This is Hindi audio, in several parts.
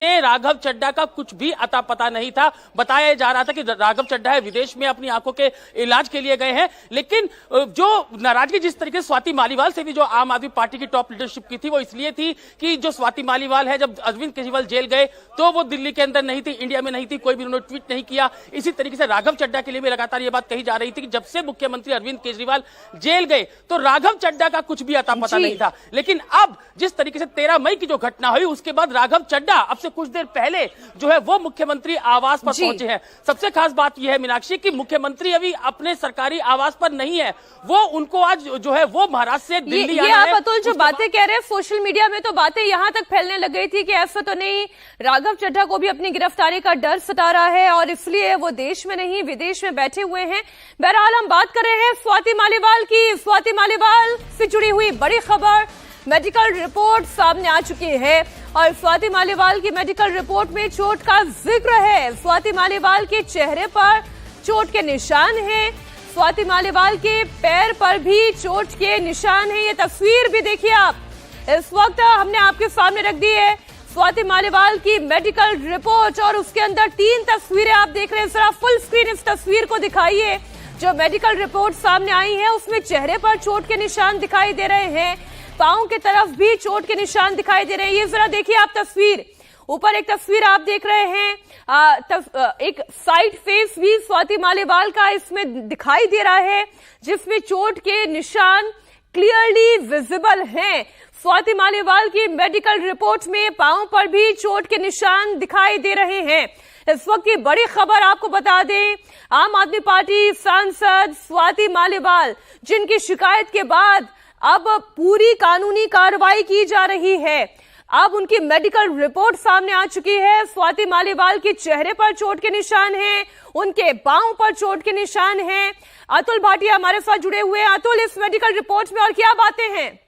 राघव चड्ढा का कुछ भी अता पता नहीं था। बताया जा रहा था कि राघव चड्ढा है विदेश में अपनी आंखों के इलाज के लिए गए हैं, लेकिन जो नाराजगी जिस तरीके से स्वाति मालीवाल से भी जो आम आदमी पार्टी की टॉप लीडरशिप की थी वो इसलिए थी कि जो स्वाति मालीवाल है, जब अरविंद केजरीवाल जेल गए तो वो दिल्ली के अंदर नहीं थी, इंडिया में नहीं थी, कोई भी उन्होंने ट्वीट नहीं किया। इसी तरीके से राघव चड्ढा के लिए भी लगातार ये बात कही जा रही थी कि जब से मुख्यमंत्री अरविंद केजरीवाल जेल गए तो राघव चड्ढा का कुछ भी अता पता नहीं था। लेकिन अब जिस तरीके से 13 मई की जो घटना हुई उसके बाद राघव चड्ढा अब से कुछ देर पहले जो है वो मुख्यमंत्री आवास पर पहुंचे हैं। सबसे खास बात यह है मीनाक्षी कि मुख्यमंत्री अभी अपने सरकारी आवास पर नहीं है, वो उनको आज जो है वो महाराष्ट्र से दिल्ली आना है। आप अतुल जो बातें कह रहे हैं सोशल मीडिया में तो बातें यहां तक फैलने लग गई थी कि ऐसा तो नहीं, राघव चड्ढा को भी अपनी गिरफ्तारी का डर सता रहा है और इसलिए वो देश में नहीं विदेश में बैठे हुए हैं। बहरहाल हम बात कर रहे हैं स्वाति मालीवाल की। स्वाति मालीवाल से जुड़ी हुई बड़ी खबर, मेडिकल रिपोर्ट सामने आ चुकी है और स्वाति मालीवाल की मेडिकल रिपोर्ट में चोट का जिक्र है। स्वाति मालीवाल के चेहरे पर चोट के निशान हैं, स्वाति मालीवाल के पैर पर भी चोट के निशान हैं। ये तस्वीर भी देखिए आप, इस वक्त हमने आपके सामने रख दी है स्वाति मालीवाल की मेडिकल रिपोर्ट और उसके अंदर 3 तस्वीरें आप देख रहे हैं। जरा फुल स्क्रीन इस तस्वीर को दिखाइए। जो मेडिकल रिपोर्ट सामने आई है उसमें चेहरे पर चोट के निशान दिखाई दे रहे हैं, पांव की तरफ भी चोट के निशान दिखाई दे रहे हैं। ये जरा देखिए आप तस्वीर, ऊपर एक तस्वीर आप देख रहे हैं, एक साइड फेस भी स्वाति मालीवाल का इसमें दिखाई दे रहा है जिसमें चोट के निशान क्लियरली विजिबल हैं। स्वाति मालीवाल की मेडिकल रिपोर्ट में पांव पर भी चोट के निशान दिखाई दे रहे हैं। इस वक्त की बड़ी खबर आपको बता दें, आम आदमी पार्टी सांसद स्वाति मालीवाल जिनकी शिकायत के बाद अब पूरी कानूनी कार्रवाई की जा रही है, अब उनकी मेडिकल रिपोर्ट सामने आ चुकी है। स्वाति मालीवाल के चेहरे पर चोट के निशान हैं, उनके पांव पर चोट के निशान हैं। अतुल भाटिया हमारे साथ जुड़े हुए हैं। अतुल, इस मेडिकल रिपोर्ट में और क्या बातें हैं?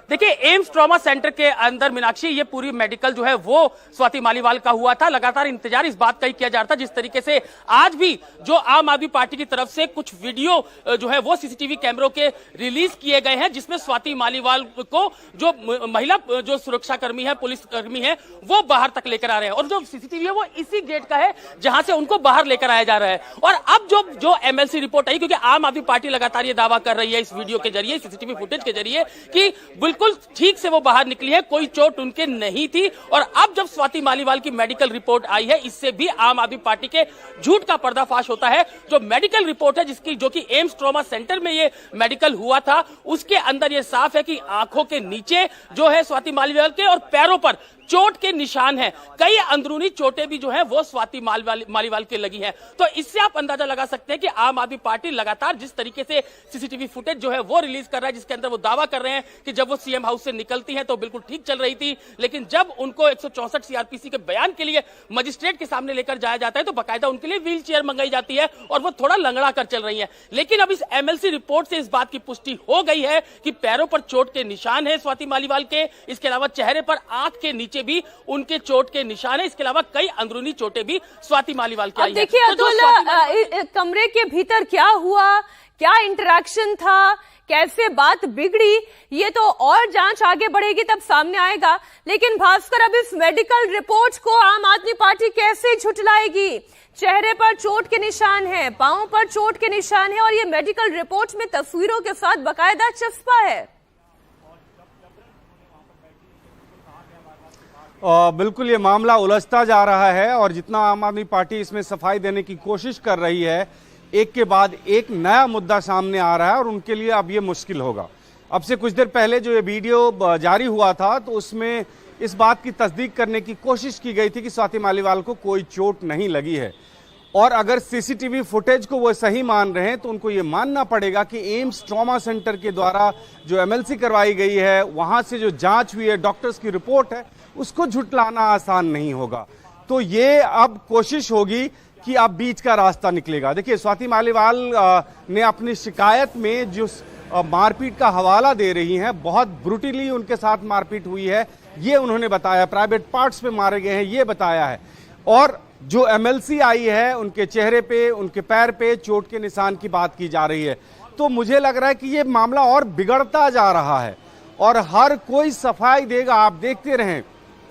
देखिए, एम्स ट्रॉमा सेंटर के अंदर मीनाक्षी ये पूरी मेडिकल जो है वो स्वाति मालीवाल का हुआ था। लगातार इंतजार इस बात का ही किया जा रहा था, जिस तरीके से आज भी जो आम आदमी पार्टी की तरफ से कुछ वीडियो जो है वो सीसीटीवी कैमरों के रिलीज किए गए हैं जिसमें स्वाति मालीवाल को जो महिला जो सुरक्षा कर्मी है, पुलिस कर्मी है, वो बाहर तक लेकर आ रहे हैं और जो सीसीटीवी है वो इसी गेट का है जहां से उनको बाहर लेकर आया जा रहा है। और अब जो एमएलसी रिपोर्ट आई, क्योंकि आम आदमी पार्टी लगातार ये दावा कर रही है इस वीडियो के जरिए, सीसीटीवी फुटेज के जरिए कि बिल्कुल ठीक से वो बाहर निकली है, कोई चोट उनके नहीं थी। और अब जब स्वाति मालीवाल की मेडिकल रिपोर्ट आई है, इससे भी आम आदमी पार्टी के झूठ का पर्दाफाश होता है। जो मेडिकल रिपोर्ट है जो कि एम्स ट्रॉमा सेंटर में ये मेडिकल हुआ था, उसके अंदर ये साफ है कि आंखों के नीचे जो है स्वाति मालीवाल के और पैरों पर चोट के निशान हैं। कई अंदरूनी चोटें भी जो हैं वो स्वाति मालीवाल के लगी हैं। तो इससे आप अंदाजा लगा सकते हैं कि आम आदमी पार्टी लगातार जिस तरीके से सीसीटीवी फुटेज जो है वो रिलीज कर रहा है, जिसके अंदर वो दावा कर रहे हैं कि जब वो सीएम हाउस से निकलती हैं तो बिल्कुल ठीक चल रही थी, लेकिन जब उनको 164 सीआरपीसी के बयान के लिए मजिस्ट्रेट के सामने लेकर जाया जाता है तो बाकायदा उनके लिए व्हील चेयर मंगाई जाती है और वो थोड़ा लंगड़ा कर चल रही है। लेकिन अब इस एमएलसी रिपोर्ट से इस बात की पुष्टि हो गई है कि पैरों पर चोट के निशान है स्वाति मालीवाल के, इसके अलावा चेहरे पर, आंख के नीचे भी उनके चोट के निशान है, इसके अलावा कई अंदरूनी चोटें भी स्वाति मालीवाल की आई हैं। देखिए अतुल, कमरे के भीतर क्या हुआ, क्या इंटरेक्शन था, कैसे बात बिगड़ी, ये तो और जांच आगे बढ़ेगी तब सामने आएगा। लेकिन भास्कर, अब इस मेडिकल रिपोर्ट को आम आदमी पार्टी कैसे झुठलाएगी? चेहरे पर चोट के निशान है, पांव पर चोट के निशान है और ये मेडिकल रिपोर्ट में तस्वीरों के साथ बाकायदा चस्पा है। बिल्कुल ये मामला उलझता जा रहा है और जितना आम आदमी पार्टी इसमें सफाई देने की कोशिश कर रही है, एक के बाद एक नया मुद्दा सामने आ रहा है और उनके लिए अब ये मुश्किल होगा। अब से कुछ देर पहले जो ये वीडियो जारी हुआ था तो उसमें इस बात की तस्दीक करने की कोशिश की गई थी कि स्वाति मालीवाल को कोई चोट नहीं लगी है और अगर सीसीटीवी फुटेज को वो सही मान रहे हैं तो उनको ये मानना पड़ेगा कि एम्स ट्रॉमा सेंटर के द्वारा जो एमएलसी करवाई गई है, वहां से जो जांच हुई है, डॉक्टर्स की रिपोर्ट है, उसको झुटलाना आसान नहीं होगा। तो ये अब कोशिश होगी कि अब बीच का रास्ता निकलेगा। देखिए, स्वाति मालीवाल ने अपनी शिकायत में जो मारपीट का हवाला दे रही हैं, बहुत ब्रूटली उनके साथ मारपीट हुई है ये उन्होंने बताया, प्राइवेट पार्ट्स पे मारे गए हैं ये बताया है। और जो एमएलसी आई है उनके चेहरे पे, उनके पैर पे चोट के निशान की बात की जा रही है। तो मुझे लग रहा है कि ये मामला और बिगड़ता जा रहा है और हर कोई सफाई देगा। आप देखते रहें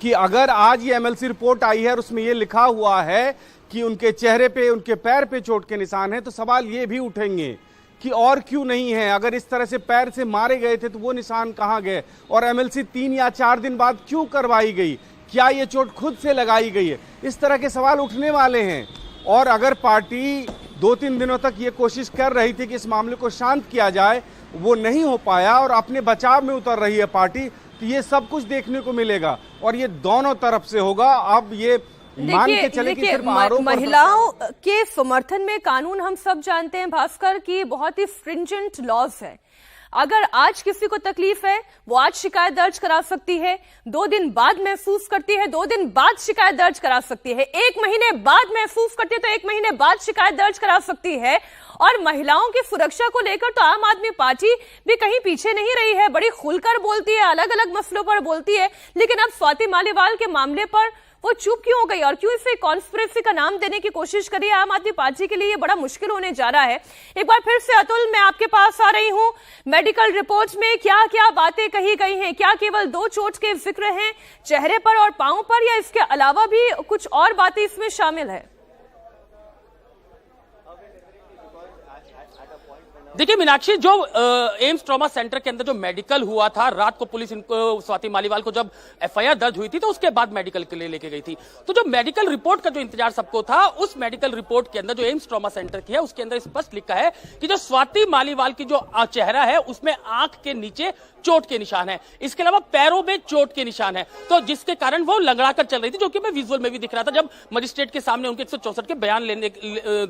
कि अगर आज ये एमएलसी रिपोर्ट आई है और उसमें ये लिखा हुआ है कि उनके चेहरे पे, उनके पैर पे चोट के निशान है, तो सवाल ये भी उठेंगे कि और क्यों नहीं है। अगर इस तरह से पैर से मारे गए थे तो वो निशान कहां गए, और एमएलसी 3 या 4 दिन बाद क्यों करवाई गई, क्या ये चोट खुद से लगाई गई है, इस तरह के सवाल उठने वाले हैं। और अगर पार्टी 2-3 दिनों तक ये कोशिश कर रही थी कि इस मामले को शांत किया जाए, वो नहीं हो पाया और अपने बचाव में उतर रही है पार्टी, तो ये सब कुछ देखने को मिलेगा और ये दोनों तरफ से होगा। अब ये मान के चले कि सिर्फ आरोप महिलाओं के समर्थन में कानून हम सब जानते हैं भास्कर की बहुत ही स्ट्रिंजेंट लॉज है। अगर आज किसी को तकलीफ है वो आज शिकायत दर्ज करा सकती है, 2 दिन बाद महसूस करती है 2 दिन बाद शिकायत दर्ज करा सकती है, 1 महीने बाद महसूस करती है तो 1 महीने बाद शिकायत दर्ज करा सकती है। और महिलाओं की सुरक्षा को लेकर तो आम आदमी पार्टी भी कहीं पीछे नहीं रही है, बड़ी खुलकर बोलती है, अलग अलग मसलों पर बोलती है। लेकिन अब स्वाति मालीवाल के मामले पर वो चुप क्यों हो गई और क्यों इसे कॉन्स्पिरेसी का नाम देने की कोशिश करी? आम आदमी पार्टी के लिए ये बड़ा मुश्किल होने जा रहा है। एक बार फिर से अतुल, मैं आपके पास आ रही हूं। मेडिकल रिपोर्ट में क्या क्या बातें कही गई हैं? क्या केवल 2 चोट के जिक्र हैं चेहरे पर और पांव पर, या इसके अलावा भी कुछ और बातें इसमें शामिल है? देखिए मीनाक्षी, जो एम्स ट्रॉमा सेंटर के अंदर जो मेडिकल हुआ था, रात को पुलिस इनको स्वाति मालीवाल को जब एफआईआर दर्ज हुई थी तो उसके बाद मेडिकल के लिए लेके गई थी। तो जो मेडिकल रिपोर्ट का जो इंतजार सबको था, उस मेडिकल रिपोर्ट के अंदर जो एम्स ट्रॉमा सेंटर की है उसके अंदर स्पष्ट लिखा है कि जो स्वाति मालीवाल की जो चेहरा है उसमें आंख के नीचे चोट के निशान है, इसके अलावा पैरों में चोट के निशान है, तो जिसके कारण वो लंगड़ा कर चल रही थी, जो कि मैं विजुअल में भी दिख रहा था जब मजिस्ट्रेट के सामने उनके 164 के बयान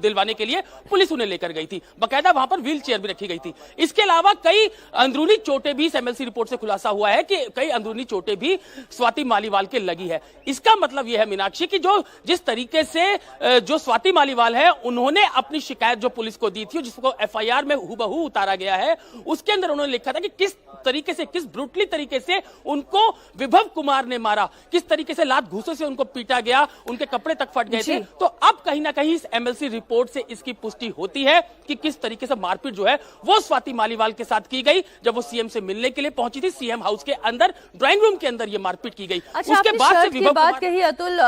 दिलवाने के लिए पुलिस उन्हें लेकर गई थी। बाकायदा वहां पर व्हील चेयर भी रखी गई थी। इसके अलावा कई अंदरूनी चोटें भी, एमएलसी रिपोर्ट से खुलासा हुआ है कि कई अंदरूनी चोटें भी स्वाति मालीवाल के लगी है। इसका मतलब यह है मीनाक्षी कि जो जिस तरीके से जो स्वाति मालीवाल है उन्होंने अपनी शिकायत जो पुलिस को दी थी, जिसको एफआईआर में हूबहू उतारा गया है, उसके अंदर उन्होंने लिखा था कि किस तरीके से, किस ब्रूटली तरीके से उनको विभव कुमार ने मारा, किस तरीके से लात घूंसे से उनको पीटा गया, उनके कपड़े तक फट गए थे। तो अब कहीं ना कहीं इस एमएलसी रिपोर्ट से इसकी पुष्टि होती है कि किस तरीके से मारपीट जो है वो स्वाति मालीवाल के साथ की गई जब वो सीएम से मिलने के लिए पहुंची थी। सीएम हाउस के अंदर ड्राइंग रूम के अंदर ये मारपीट की गई। अच्छा, उसके बाद से विभव बात कही अतुल,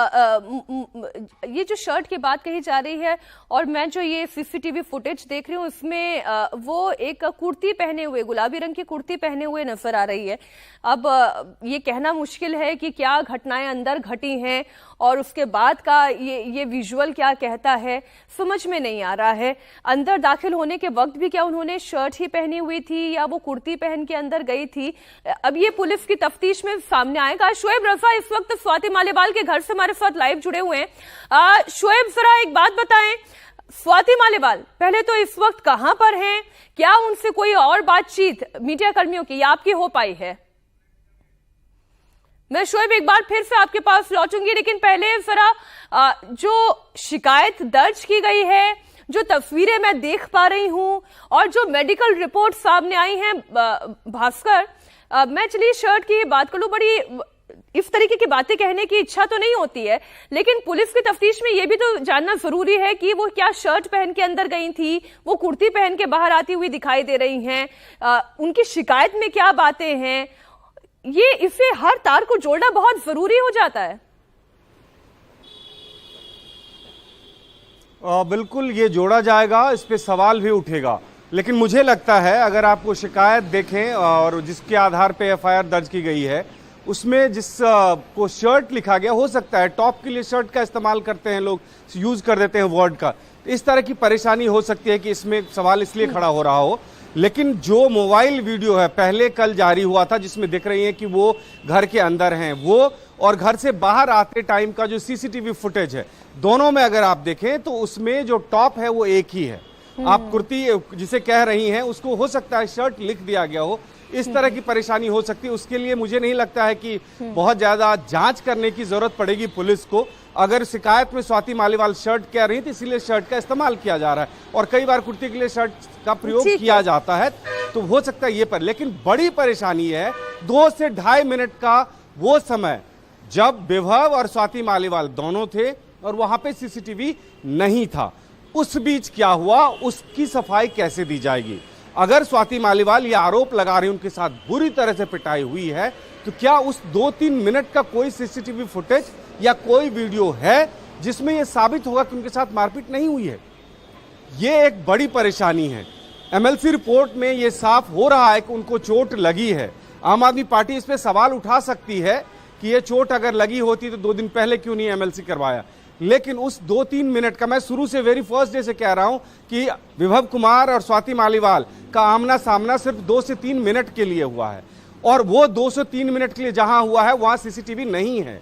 ये जो शर्ट की बात कही जा रही है और मैं जो ये सीसीटीवी फुटेज देख रही हूँ उसमें वो एक कुर्ती पहने हुए, गुलाबी रंग की कुर्ती पहने हुए नजर आ रही है। अब ये कहना मुश्किल है कि क्या घटनाएं अंदर घटी हैं और उसके बाद का ये विजुअल क्या कहता है, समझ में नहीं आ रहा है। अंदर दाखिल होने के वक्त भी क्या उन्होंने शर्ट ही पहनी हुई थी या वो कुर्ती पहन के अंदर गई थी? अब ये पुलिस की तफ्तीश में सामने आएगा। शोएब रजा इस वक्त स्वाति मालीवाल के घर से हमारे साथ लाइव जुड़े हुए हैं। शोएब, जरा एक बात बताएं, स्वाति मालीवाल पहले तो इस वक्त कहां पर हैं? क्या उनसे कोई और बातचीत मीडिया कर्मियों की या आपकी हो पाई है? मैं शोएब एक बार फिर से आपके पास लौटूंगी, लेकिन पहले जरा जो शिकायत दर्ज की गई है, जो तस्वीरें मैं देख पा रही हूं और जो मेडिकल रिपोर्ट सामने आई हैं भास्कर, मैं चलिए शर्ट की बात कर लूं। बड़ी इस तरीके की बातें कहने की इच्छा तो नहीं होती है, लेकिन पुलिस की तफ्तीश में यह भी तो जानना जरूरी है कि वो क्या शर्ट पहन के अंदर गई थी, वो कुर्ती पहन के बाहर आती हुई दिखाई दे रही हैं, उनकी शिकायत में क्या बातें हैं। ये इससे हर तार को जोड़ना बहुत जरूरी हो जाता है। बिल्कुल ये जोड़ा जाएगा, इस पे सवाल भी उठेगा, लेकिन मुझे लगता है अगर आप वो शिकायत देखें और जिसके आधार पे एफआईआर दर्ज की गई है उसमें जिस को शर्ट लिखा गया, हो सकता है टॉप के लिए शर्ट का इस्तेमाल करते हैं लोग, यूज कर देते हैं वर्ड का, इस तरह की परेशानी हो सकती है कि इसमें सवाल इसलिए खड़ा हो रहा हो। लेकिन जो मोबाइल वीडियो है पहले कल जारी हुआ था जिसमें दिख रही है कि वो घर के अंदर हैं, वो और घर से बाहर आते टाइम का जो सीसीटीवी फुटेज है, दोनों में अगर आप देखें तो उसमें जो टॉप है वो एक ही है। आप कुर्ती जिसे कह रही हैं उसको हो सकता है शर्ट लिख दिया गया हो, इस तरह की परेशानी हो सकती है। उसके लिए मुझे नहीं लगता है कि बहुत ज्यादा जांच करने की जरूरत पड़ेगी पुलिस को। अगर शिकायत में स्वाति मालीवाल शर्ट कह रही थी इसीलिए शर्ट का इस्तेमाल किया जा रहा है और कई बार कुर्ती के लिए शर्ट का प्रयोग किया जाता है, तो हो सकता है ये पर। लेकिन बड़ी परेशानी है 2 से 2.5 मिनट का वो समय जब विभव और स्वाति मालीवाल दोनों थे और वहां पे सीसीटीवी नहीं था, उस बीच क्या हुआ, उसकी सफाई कैसे दी जाएगी? अगर स्वाति मालीवाल ये आरोप लगा रही उनके साथ बुरी तरह से पिटाई हुई है, तो क्या उस 2-3 मिनट का कोई सीसीटीवी फुटेज या कोई वीडियो है जिसमें यह साबित होगा कि उनके साथ मारपीट नहीं हुई है? ये एक बड़ी परेशानी है। एमएलसी रिपोर्ट में यह साफ हो रहा है कि उनको चोट लगी है। आम आदमी पार्टी इस पे सवाल उठा सकती है कि यह चोट अगर लगी होती तो 2 दिन पहले क्यों नहीं एमएलसी करवाया, लेकिन उस 2-3 मिनट का, मैं शुरू से वेरी फर्स्ट डे से कह रहा हूं कि विभव कुमार और स्वाति मालीवाल का आमना सामना सिर्फ 2 से 3 मिनट के लिए हुआ है, और वो 2 से 3 मिनट के लिए जहां हुआ है वहां सीसीटीवी नहीं है।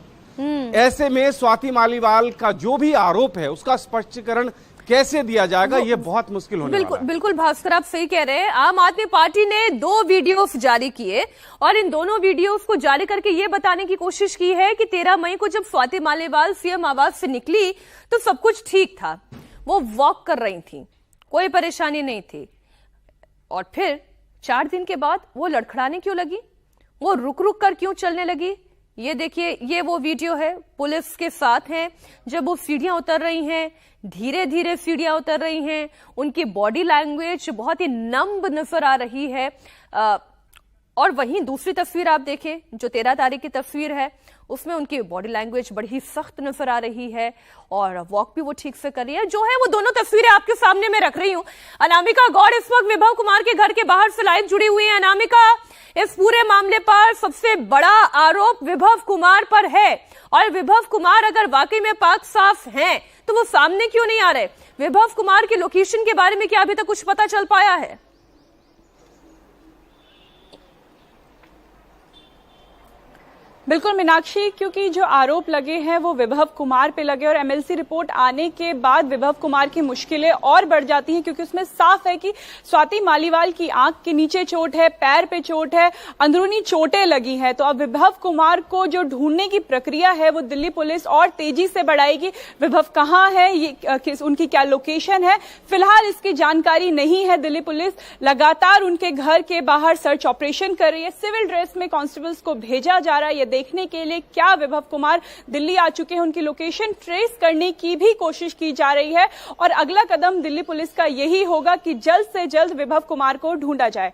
ऐसे में स्वाति मालीवाल का जो भी आरोप है उसका स्पष्टीकरण कैसे दिया जाएगा, ये बहुत मुश्किल होने वाला है। बिल्कुल भास्कर, आप सही कह रहे हैं। आम आदमी पार्टी ने 2 वीडियोस जारी किए और इन दोनों वीडियोस को जारी करके ये बताने की कोशिश की है कि 13 मई को जब स्वाति मालीवाल सीएम आवास से निकली तो सब कुछ ठीक था, वो वॉक कर रही थी, कोई परेशानी नहीं थी, और फिर 4 दिन के बाद वो लड़खड़ाने क्यों लगी, वो रुक रुक कर क्यों चलने लगी। ये देखिए, ये वो वीडियो है, पुलिस के साथ हैं जब वो सीढ़ियां उतर रही हैं, धीरे धीरे सीढ़ियां उतर रही हैं, उनकी बॉडी लैंग्वेज बहुत ही नम्ब नजर आ रही है। और वहीं दूसरी तस्वीर आप देखें जो 13 तारीख की तस्वीर है, उसमें उनकी बॉडी लैंग्वेज बड़ी ही सख्त नजर आ रही है और वॉक भी वो ठीक से कर रही है। जो है वो दोनों तस्वीरें आपके सामने मैं रख रही हूं। अनामिका गौड़ इस वक्त विभव कुमार के घर के बाहर से लाइव जुड़ी हुई है। अनामिका, इस पूरे मामले पर सबसे बड़ा आरोप विभव कुमार पर है, और विभव कुमार अगर वाकई में पाक साफ हैं तो वो सामने क्यों नहीं आ रहे? विभव कुमार की लोकेशन के बारे में क्या अभी तक कुछ पता चल पाया है? बिल्कुल मीनाक्षी, क्योंकि जो आरोप लगे हैं वो विभव कुमार पे लगे और एमएलसी रिपोर्ट आने के बाद विभव कुमार की मुश्किलें और बढ़ जाती हैं, क्योंकि उसमें साफ है कि स्वाति मालीवाल की आंख के नीचे चोट है, पैर पे चोट है, अंदरूनी चोटें लगी हैं। तो अब विभव कुमार को जो ढूंढने की प्रक्रिया है वो दिल्ली पुलिस और तेजी से बढ़ाएगी। विभव कहाँ है, ये उनकी क्या लोकेशन है, फिलहाल इसकी जानकारी नहीं है। दिल्ली पुलिस लगातार उनके घर के बाहर सर्च ऑपरेशन कर रही है, सिविल ड्रेस में कांस्टेबल्स को भेजा जा रहा है देखने के लिए क्या विभव कुमार दिल्ली आ चुके हैं। उनकी लोकेशन ट्रेस करने की भी कोशिश की जा रही है और अगला कदम दिल्ली पुलिस का यही होगा कि जल्द से जल्द विभव कुमार को ढूंढा जाए।